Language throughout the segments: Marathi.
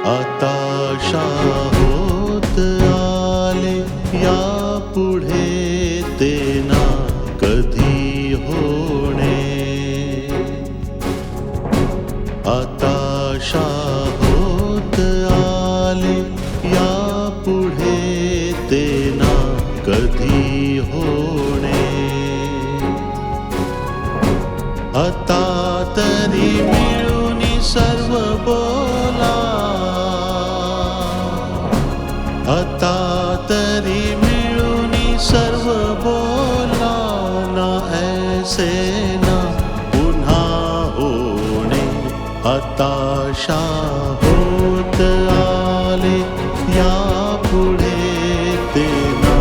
आता होत आले या पुढे ते ना कधी होणे. आता होत आले या पुढे ते ना कधी होणे. आता तरी मिळून सर्व बोला, आता तरी मिळून सर्व बोला ना ऐसे ना पुन्हा होणे. हताशा होत आले या पुढे ते ना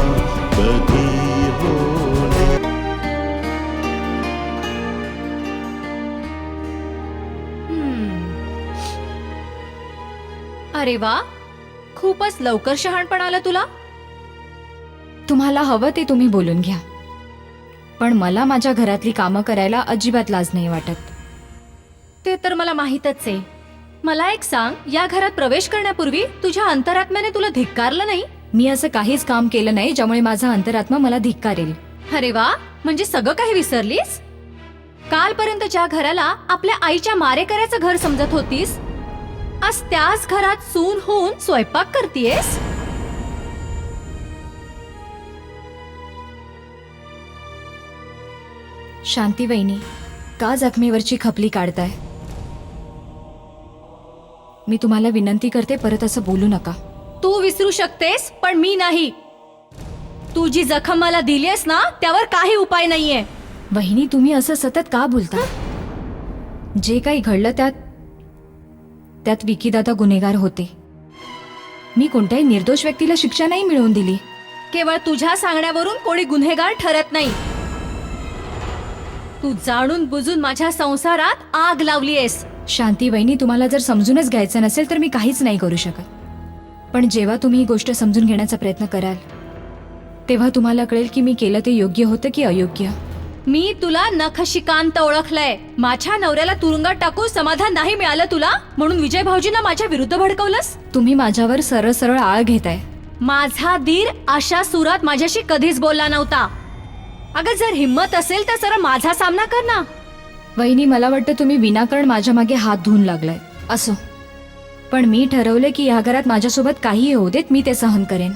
कधी होणे. अरे वा, खूपच लवकर शहाणपण आलं तुला. तुम्हाला हवं ते तुम्ही बोलून घ्या, पण मला माझ्या घरातली कामं करायला अजिबात लाज नाही वाटत. ते तर मला माहीतच आहे. मला एक सांग, या घरात प्रवेश करण्यापूर्वी तुझ्या अंतरात्म्याने तुला धिक्कारलं नाही? मी असं काहीच काम केलं नाही ज्यामुळे माझा अंतरात्मा मला धिक्कारेल. अरे वा, म्हणजे सगळं काही विसरलीस? कालपर्यंत ज्या घराला आपल्या आईच्या मारेकऱ्याचं घर समजत होतीस, आज त्याच घरात सून होऊन स्वयंपाक करतीयेस. शांती वहिनी, का जखमेवरची खपली काढताय? मी तुम्हाला विनंती करते, परत असं बोलू नका. तू विसरू शकतेस, पण मी नाही. तू जी जखम मला दिलीयस ना, त्यावर काही उपाय नाहीये. वहिनी, तुम्ही असं सतत का बोलता? जे काही घडलं त्यात विकी दादा गुन्हेगार होते. मी कोणत्याही निर्दोष व्यक्तीला शिक्षा नाही मिळवून दिली. केवळ तुझ्या सांगण्यावरून कोणी गुन्हेगार ठरत नाही. तू जाणून बुजून माझ्या संसारात आग लावलीयस. शांती वहिनी, तुम्हाला जर समजूनच घ्यायचं नसेल तर मी काहीच नाही करू शकत. पण जेव्हा तुम्ही ही गोष्ट समजून घेण्याचा प्रयत्न कराल तेव्हा तुम्हाला कळेल की मी केलं ते योग्य होतं की अयोग्य. मी तुला नखशिकांत ओळखलंय. माझ्या नवऱ्याला तुरुंगात टाकून समाधान नाही मिळालं तुला, म्हणून विजय भाऊजींना माझ्या विरुद्ध भडकवलंस. तुम्ही माझ्यावर सरळ सरळ आळ घेताय. माझा धीर अशा सुरात माझ्याशी कधीच बोलला नव्हता. अगं, जर हिम्मत असेल तर सरळ माझा सामना कर ना. वहिनी, मला वाटतं तुम्ही विनाकारण माझ्या मागे हात धुवून लागलाय. असो, पण मी ठरवलं की या घरात माझ्यासोबत काहीही होऊ देत, मी ते सहन करेन.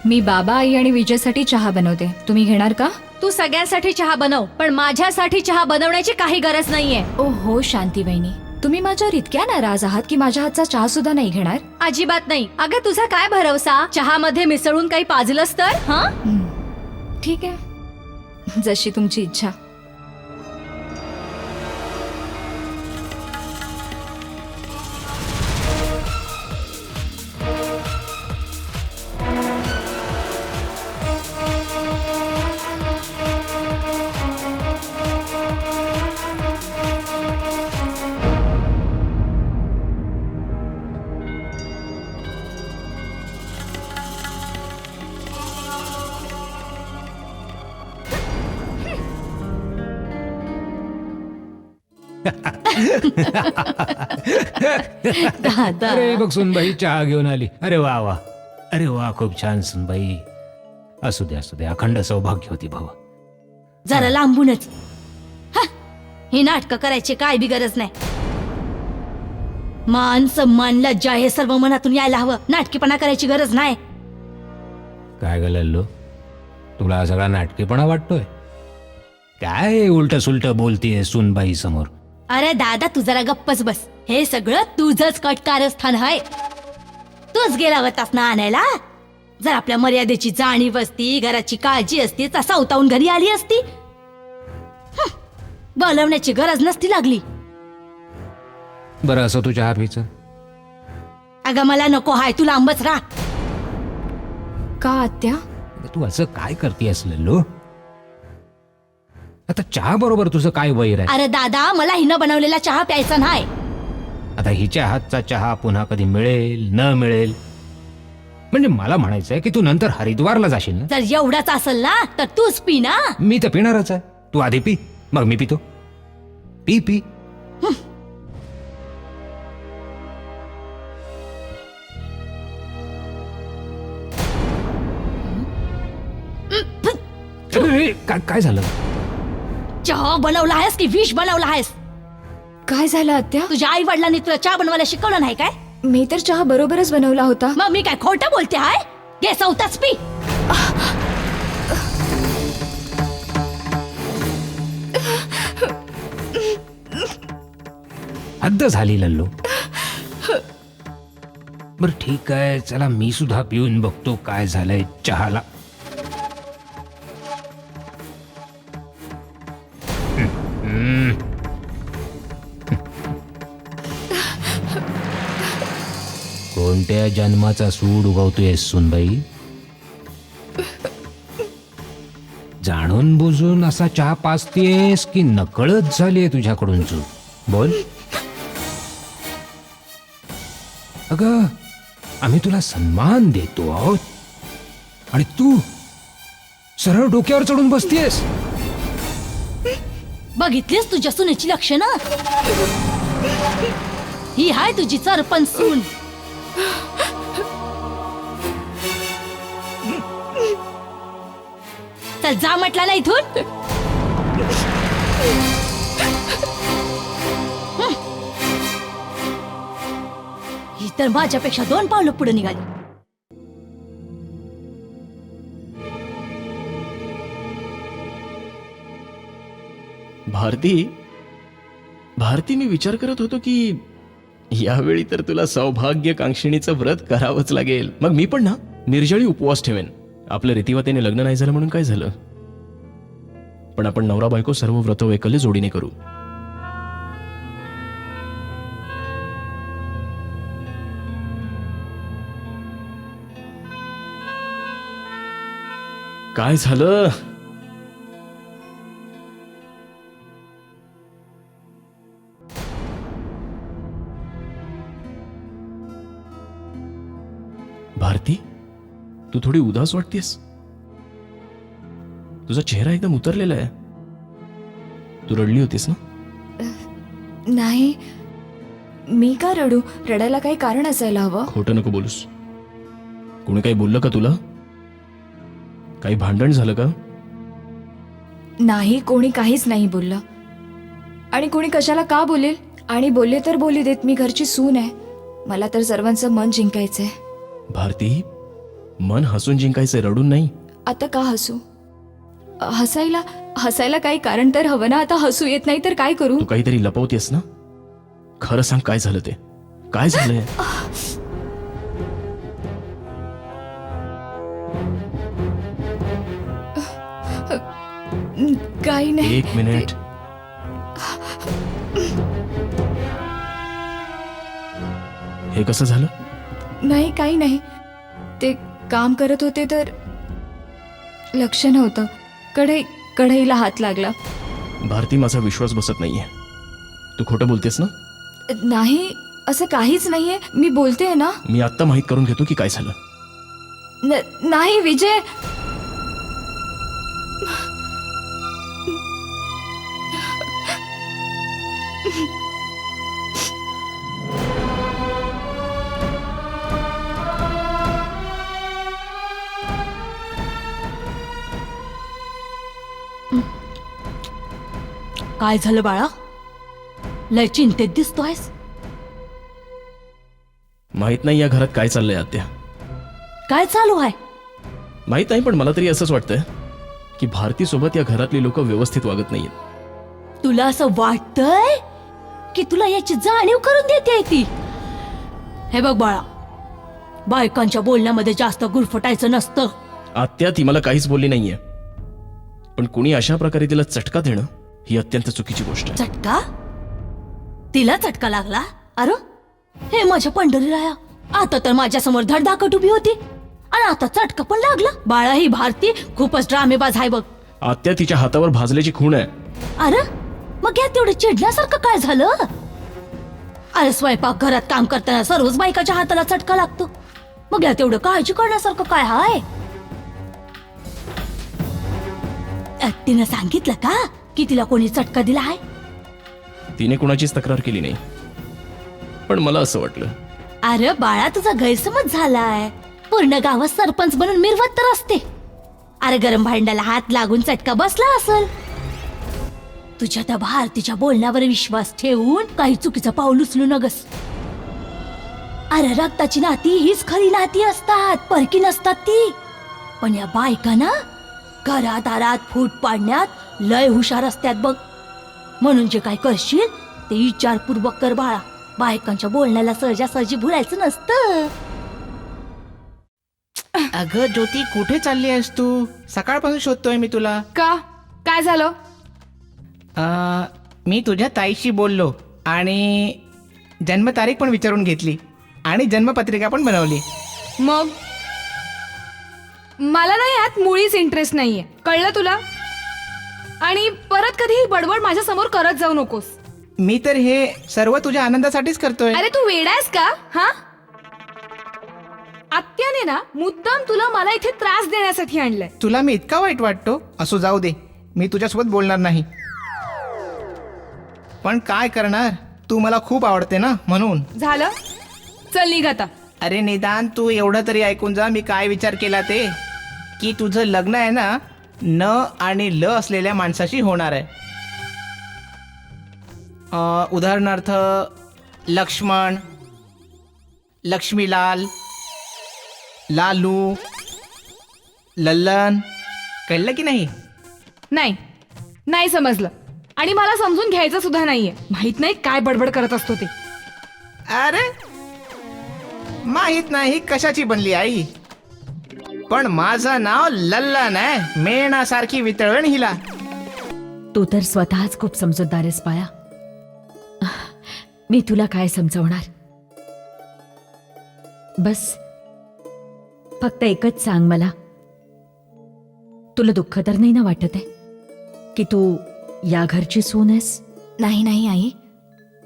मी बाबा, आई आणि विजयसाठी चहा बनवते. तुम्ही घेणार का? तू सगळ्यांसाठी चहा बनव, पण माझ्यासाठी चहा बनवण्याची काही गरज नाहीये. ओ हो शांती वहिनी, तुम्ही माझ्यावर इतक्या नाराज आहात की माझ्या हातचा चहा सुद्धा नाही घेणार? अजिबात नाही. अगं, तुझा काय भरवसा? चहामध्ये मिसळून काही पाजलंस तर? हा, ठीक आहे, जशी तुमची इच्छा. दादा. अरे बघ, सुनबाई चहा घेऊन आली. अरे वा वा, अरे वा, खूप छान सुनबाई. असू दे, अखंड सौभाग्य होती भाऊ. जरा लांबूनच. ही नाटकं करायची काय बी गरज नाही. मान सन्मान लज्जा हे सर्व मनातून यायला हवं. नाटकीपणा करायची गरज नाही. काय ग लल्लू, तुला हा सगळा नाटकीपणा वाटतोय? काय उलट सुलट बोलतीये सुनबाई समोर? अरे दादा, तू जरा गप्पच बस. हे सगळं तुझंच कटकारस्थान आहे. तूच गेला होतास ना आणायला. जर आपल्या मर्यादेची जाणीव असती, घराची काळजी असती, तर सावतावून घरी आली असती. बोलवण्याची गरज नसती लागली. बरं, असं तू चहा पिचं? अगं, मला नको हाय. तू लांबच राहा. का आत्या? तू असं काय करतेस लल्लू? आता चहा बरोबर तुझं काय वैर आहे? अरे दादा, मला हिनं बनवलेला चहा प्यायचा नाही. आता हिच्या हातचा चहा पुन्हा कधी मिळेल न मिळेल, म्हणजे मला म्हणायचंय की तू नंतर हरिद्वारला जाशील ना. जर एवढाच असेल ना तर तूच पी ना. मी तर पिणारच आहे. तू आधी पी, मग मी पितो. P P. अरे, काय झालं? चहा बनवला आहेस की विष बनवला आहेस? काय झालं आत्या? तुझ्या आई वडिलांनी तुला चहा बनवायला शिकवलं नाही काय? मी तर चहा बरोबरच बनवला होता. मग मी काय खोटं बोलते आहे? घे चौथाच पी. हद्द झाली लल्लू. बर ठीक आहे, चला मी सुद्धा पिऊन बघतो काय झालंय चहाला. कोणत्या जन्माचा सूड उगवतोय सुनबाई? जाणून बुजून असा चहा पाजतेस की नकळत झालीये तुझ्याकडून चूक? बोल. अगं, आम्ही तुला सन्मान देतो आहोत आणि तू सरळ डोक्यावर चढून बसतेस. बघितलीस तुझ्या सुनेची लक्षणं? ही हाय तुझी सरपंच सून. चल जा म्हटलं ना इथून. ही तर माझ्यापेक्षा 2 पावलं पुढे निघाली. भारती, मी विचार करत होतो की यावेळी तर तुला सौभाग्यकांक्षिणीचं व्रत करावंच लागेल. मग मी पण ना निर्जळी उपवास ठेवेन. आपलं रीतिवातेने लग्न नाही झालं म्हणून काय झालं, पण आपण नवरा बायको सर्व व्रत वैकल्य जोडीने करू. काय झालं? भारती, तू थोडी उदास वाटतेस. तुझा चेहरा एकदम उतरलेला आहे. तू रडली होतीस ना? नाही, मी का रडू? रडायला काही कारण असायला हवं. खोटं नको बोलूस. कोणी काही बोललं का तुला? काही भांडण झालं का? नाही, कोणी काहीच नाही बोललं. आणि कोणी कशाला का बोलेल? आणि बोलले तर बोलू देत, मी घरची सून आहे. मला तर सर्वांचं मन जिंकायचंय. भारती, मन हसून जिंकायचं, रडून नाही. आता का हसू? हसायला काही कारण तर हवं ना. आता हसू येत नाही तर काय करू? तू काहीतरी लपवतेस ना? खरं सांग, काय झालं ते? काय झालंय? काही नाही. एक मिनिट. हे कसं झालं? नाही, काही नाही. ते काम करत होते तर लक्ष नव्हतं. कढईला हात लागला. भारती, माझा विश्वास बसत नाहीये. तू खोटं बोलतेस ना? नाही, असं काहीच नाहीये. मी बोलतेय ना. मी आत्ता माहित करून घेतो की काय झालं. नाही विजय. काय झालं बाळा? लय चिंतेत दिसतोयस. माहित नाही या घरात काय चाललंय आत्या. काय चालू आहे? माहित नाही, पण मला तरी असंच वाटतंय की भारती सोबत या घरातली लोक व्यवस्थित वागत नाहीयेत. तुला असं वाटतंय की तुला याची जाणीव करून देते ती? हे बघ बाळा, बायकांच्या बोलण्यामध्ये जास्त गुरफटायचं नसतं. आत्या, ती मला काहीच बोलली नाहीये, पण कुणी अशा प्रकारे तिला चटका देणं ही अत्यंत चुकीची गोष्ट आहे. चटका? तिला चटका लागला? अरे हे माझ्या पंढरीराया, आता तर माझ्या समोर धडधाकट उभी होती आणि आता चटका पण लागला. बाळा, ही भारती खूपच ड्रामेबाज आहे बघ. आत्या तिच्या हातावर भाजल्याची खूण आहे. अरे मग या तेवढं चिडल्यासारखं काय झालं? अरे स्वयंपाक घरात काम करताना सर्वच बायकाच्या हाताला चटका लागतो, मग या तेवढं काळजी करण्यासारखं काय हाय? तिनं सांगितलं का की तिला कोणी चटका दिला आहे? तिने कुणाचीच तक्रार केली नाही, पण मला असं वाटलं. अरे बाळा, तुझा गैरसमज झालाय. पूर्ण गावात सरपंच बनून मिरवत तर असते. अरे गरम भांड्याला हात लागून चटका बसला असल. तुझ्या त्या भारतीच्या बोलण्यावर विश्वास ठेवून काही चुकीचं पाऊल उचलू नगस. अरे रक्ताची नाती हीच खरी नाती असतात, परकी नसतात ती. पण या बायका ना घरात दारात फूट पाडण्यात लय हुशार असतात बघ. म्हणून जे काय करशील ते विचारपूर्वक कर बाळा. बायकांच्या बोलण्याला सहजासहजी भुलायचं नसतं. अगं ज्योती, कुठे चालली आहेस तू? सकाळपासून शोधतोय मी तुला. का? काय झालं? मी तुझ्या ताईशी बोललो आणि जन्मतारीख पण विचारून घेतली आणि जन्मपत्रिका पण बनवली. मग मला ना यात मुळीच इंटरेस्ट नाहीये, कळलं तुला? आणि परत कधी ही बडबड माझ्या समोर करत जाऊ नकोस. मी तर हे सर्व तुझ्या आनंदासाठीच करतोय. अरे तू वेडायस का? हा, आत्याने ना मुद्दाम तुला मला इथे त्रास देण्यासाठी आणलंय. तुला मी इतका वाईट वाटतो? असो, जाऊ दे, मी तुझ्यासोबत बोलणार नाही. पण काय करणार, तू मला खूप आवडते ना, म्हणून. झालं, चल निघ आता. अरे निदान तू एवढं तरी ऐकून जा मी काय विचार केला ते, की तुझं लग्न आहे ना न आणि ल असलेल्या माणसाशी होणार आहे. उदाहरणार्थ लक्ष्मण, लक्ष्मीलाल, लालू, लल्लन. कळलं की नाही? नाही, नाही समजलं. आणि मला समजून घ्यायचं सुद्धा नाहीये. माहित नाही काय बडबड करत असतो ते. अरे माहित नाही कशाची बनली आई, पण माझं नाव लल्लन आहे. मेणासारखी वितळण हिला. तू तर स्वतःच खूप समजूतदार आहेस बाळा. मी तुला काय समजवणार. बस फक्त एकच सांग मला, तुला दुःख तर नाही ना वाटत आहे की तू या घरची सून आहेस? नाही नाही आई,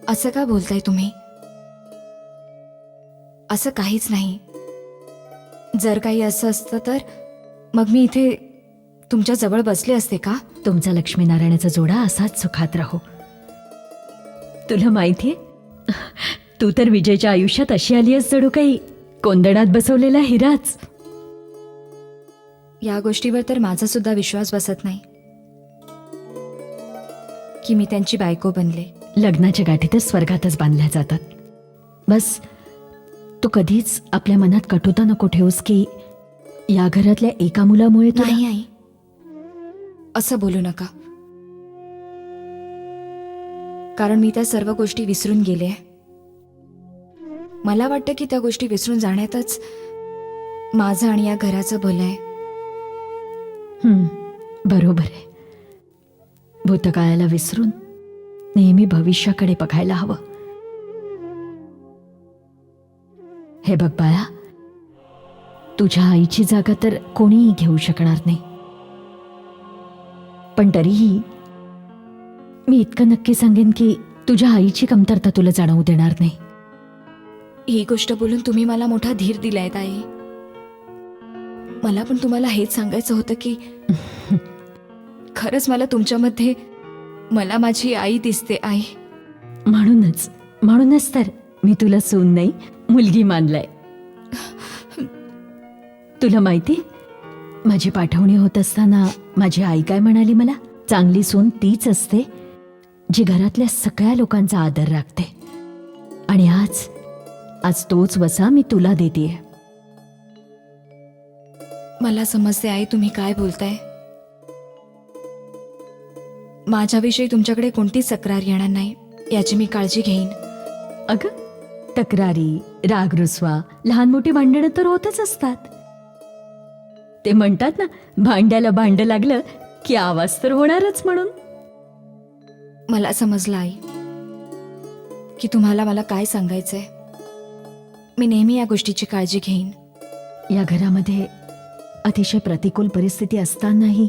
असं का बोलताय तुम्ही? असं काहीच नाही. जर काही असं असतं तर मग मी इथे तुमच्या जवळ बसले असते का? तुमचा लक्ष्मीनारायणाचा जोडा असाच सुखात राहो. तुला माहितीये, तू तर विजयच्या आयुष्यात अशी आली आहेस जणू काही कोंदणात बसवलेला हिराच. या गोष्टीवर तर माझा सुद्धा विश्वास बसत नाही की मी त्यांची बायको बनले. लग्नाच्या गाठी तर स्वर्गातच बांधल्या जातात. बस तू कधीच आपल्या मनात कटुता नको ठेवूस की या घरातल्या एका मुलामुळे नाही आई, असं बोलू नका. कारण मी त्या सर्व गोष्टी विसरून गेले. मला वाटतं की त्या गोष्टी विसरून जाण्यातच माझं आणि या घराचं भलं आहे. बरोबर आहे. भूतकाळाला विसरून नेहमी भविष्याकडे बघायला हवं. हे बघ बाळा, तुझ्या आईची जागा तर कोणीही घेऊ शकणार नाही, पण तरीही मी इतकं नक्की सांगेन की तुझ्या आईची कमतरता तुला जाणवू देणार नाही. ही गोष्ट बोलून तुम्ही मला मोठा धीर दिलाय ताई. मला पण तुम्हाला हेच सांगायचं होतं की खरंच मला तुमच्यामध्ये मला माझी आई दिसते. आई, म्हणूनच तर मी तुला सून नाही मुलगी मानलाय. तुला माहिती, माझी पाठवणी होत असताना माझी आई काय म्हणाली मला? चांगली सून तीच असते जी घरातल्या सगळ्या लोकांचा आदर राखते. आणि आज तोच वसा मी तुला देतेय. मला समजते आई तुम्ही काय बोलताय. माझ्याविषयी तुमच्याकडे कोणतीच तक्रार येणार नाही याची मी काळजी घेईन. अगं, तक्रारी, रागरुसवा, लहान मोठी भांडणं तर होतच असतात. ते म्हणतात ना, भांड्याला भांड लागलं की आवाज तर होणारच म्हणून. मला समजलं आई की तुम्हाला मला काय सांगायचंय. मी नेहमी या गोष्टीची काळजी घेईन. या घरामध्ये अतिशय प्रतिकूल परिस्थिती असतानाही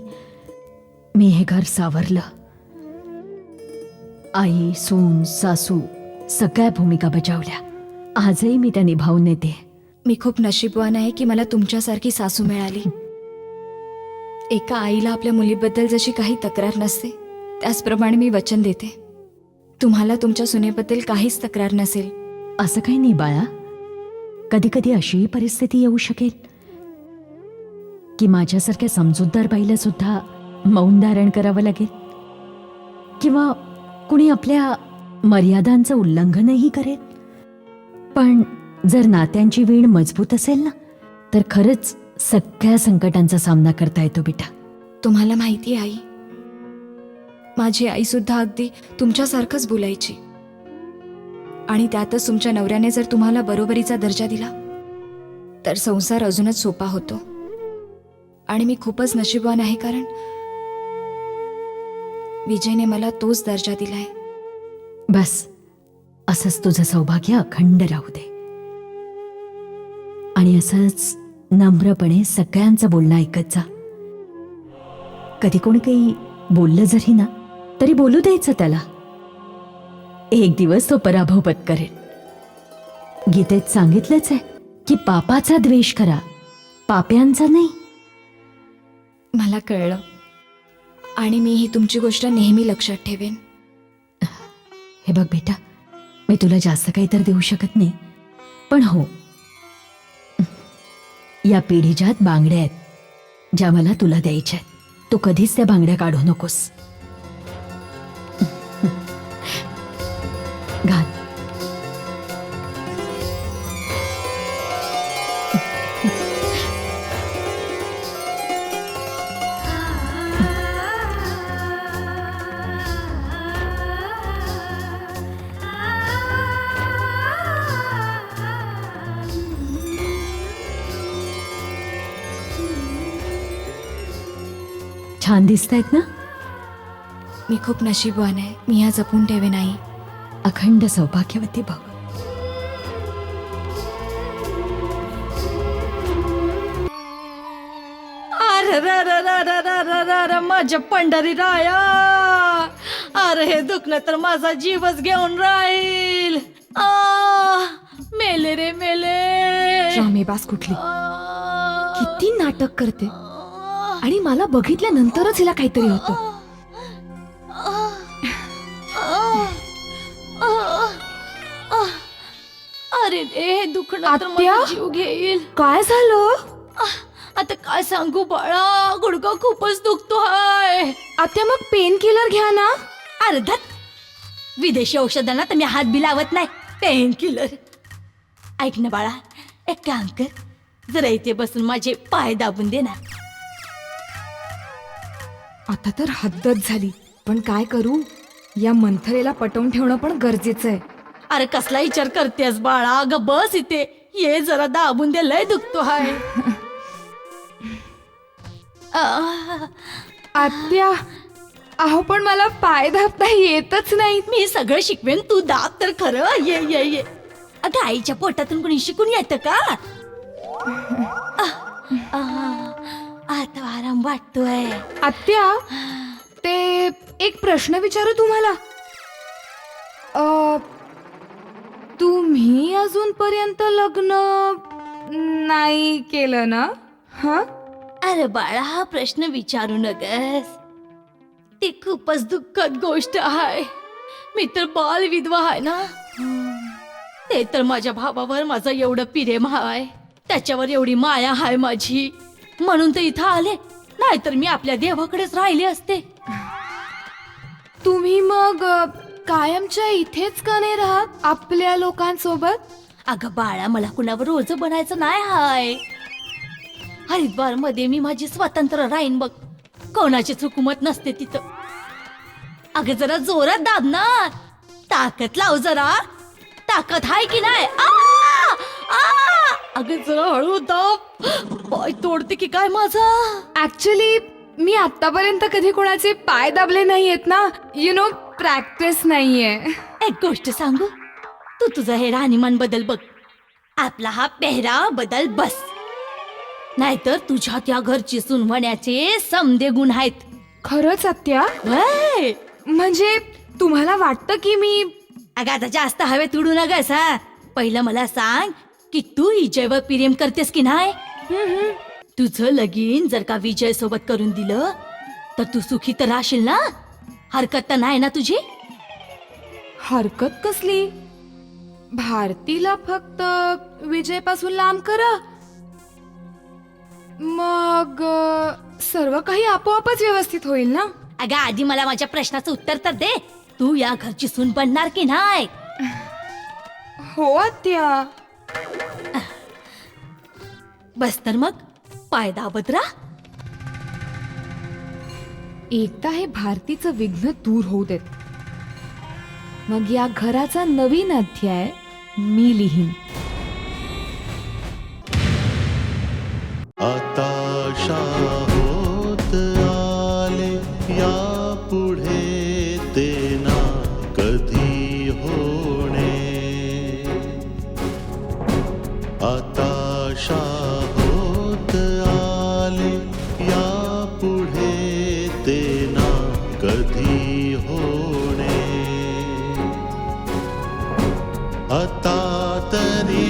मी हे घर सावरलं. आई, सून, सासू सगळ्या भूमिका बजावल्या. आजही मी त्या निभावून येते. मी खूप नशीबवान आहे की मला तुमच्यासारखी सासू मिळाली. एका आईला आपल्या मुलीबद्दल जशी काही तक्रार नसते, त्याचप्रमाणे मी वचन देते, तुम्हाला तुमच्या सुनेबद्दल काहीच तक्रार नसेल. असं काही नाही बाळा. कधी कधी अशीही परिस्थिती येऊ शकेल की माझ्यासारख्या समजूतदार बाईला सुद्धा मौन धारण करावं लागेल, किंवा कुणी आपल्या मर्यादांचं उल्लंघनही करेल. पण जर नात्यांची वीण मजबूत असेल ना, तर खरंच सगळ्या संकटांचा सामना करता येतो बेटा. तुम्हाला माहिती आहे आई, माझी आई सुद्धा अगदी तुमच्यासारखंच बोलायची. आणि त्यातच तुमच्या नवऱ्याने जर तुम्हाला बरोबरीचा दर्जा दिला तर संसार अजूनच सोपा होतो. आणि मी खूपच नशीबवान आहे, कारण विजयने मला तोच दर्जा दिलाय. बस असंच तुझं सौभाग्य अखंड राहू दे. आणि असंच नम्रपणे सगळ्यांचं बोलणं ऐकत जा. कधी कोणी काही बोललं जरी ना, तरी बोलू द्यायचं त्याला. एक दिवस तो पराभव पत्करेल. गीतेत सांगितलंच आहे की पापाचा द्वेष करा, पाप्यांचा नाही. मला कळलं, आणि मी ही तुमची गोष्ट नेहमी लक्षात ठेवेन. हे बघ बेटा, मी तुला जास्त काही तर देऊ शकत नाही, पण हो, या पिढीजात बांगड्या आहेत ज्या मला तुला द्यायच्या आहेत. तू कधीच त्या बांगड्या काढू नकोस. घाल. छान दिसतायत ना. मी खूप नशीबवान आहे. मी ह्या जपून ठेवेन आई. अखंड सौभाग्यवती भव. अरे रे रे रे रे रे रे रे रे माझ्या पंढरी राया. अरे हे दुखणं तर माझा जीवच घेऊन राहील. मेले रे मेले. रामेबास कुठली आ, किती नाटक करते, आणि मला बघितल्यानंतरच हिला काहीतरी होतं. अरे रे हे दुखणं तर आत्या? माझा जीव घेईल. काय झालं आता काय सांगू बाळा, गुडघा खूपच दुखतो आहे. आत्या? मग पेन किलर घ्या ना. अर्धात विदेशी औषधांना तर मी हात बी लावत नाही. Pain killer. ऐक ना बाळा, एक काम कर, जरा इथे बसून माझे पाय दाबून दे ना. आता तर हद्दच झाली, पण काय करू, या मंथरेला पटवून ठेवणं पण गरजेचं आहे. अरे कसला विचार करतेस बाळा, ग बस इथे, ये जरा दाबून दे, लय दुखतो हाय. आत्या, अहो पण मला पाय दाबता येतच नाही. मी सगळं शिकवेन, तू दाब तर खरं. ये ये ये. अगं आईच्या पोटातून कोणी शिकून येतं का? आता आराम वाटतोय. आत्या, ते एक प्रश्न विचारू तुम्हाला. तुम्ही अजूनपर्यंत लग्न नाही केलं ना? हा, अरे बाळा, हा प्रश्न विचारू नकस. ती खूपच दुःखद गोष्ट आहे. मी तर बाल विधवा आहे ना. ते तर माझ्या भावावर माझं एवढं प्रेम आहे, त्याच्यावर एवढी माया आहे माझी, म्हणून तर इथं आले. नाहीतर मी आपल्या देवाकडेच राहिले असते. तुम्ही मग कायमच्या इथेच का नाही राहत आपल्या लोकांसोबत? अगं बाळा, मला कुणावर रोज बनायचं नाही हाय. हरिद्वार मध्ये मी माझी स्वतंत्र राहीन बघ. कोणाचीच हुकूमत नसते तिथं. अगं जरा जोरात दाब ना, ताकद लाव जरा. ताकद हाय की नाही? अगं जरा हळू दाब, पाय तोडते की काय माझा. ऍक्च्युली मी आतापर्यंत कधी कोणाचे पाय दाबले नाहीयेत ना, यु नो, प्रॅक्टिस नाहीये. एक गोष्ट सांगू, तू तुझं हे राहणीमान बदल बघ. आपला हा पेहराव बदल बस. नाहीतर तुझ्या त्या घरची सुनवण्याचे समदे गुण आहेत. खरंच आत्या? वय. म्हणजे तुम्हाला वाटतं की मी अगं आता जास्त हवेत उडू नगस हा. पहिलं मला सांग की तू विजयवर प्रेम करतेस की नाही? तुझं लगीन जर का विजय सोबत करून दिलं तर तू सुखी तर राहशील ना? हरकत तर नाही ना तुझी? हरकत कसली? भारतीला फक्त विजयपासून लांब करा, मग सर्व काही आपोआपच व्यवस्थित होईल ना? अगं आधी मला माझ्या प्रश्नाचं उत्तर तर दे. तू या घरची सून बनणार की नाही? हो आत्या. बस तर मग पाय दाबत राहा. एकदा हे भारतीचं विघ्न दूर होऊ देत, मग या घराचा नवीन अध्याय मी लिहीन. आता होत आले या पुढे ते ना कधी होणे. आता होत आले या पुढे ते ना कधी होणे. आता तरी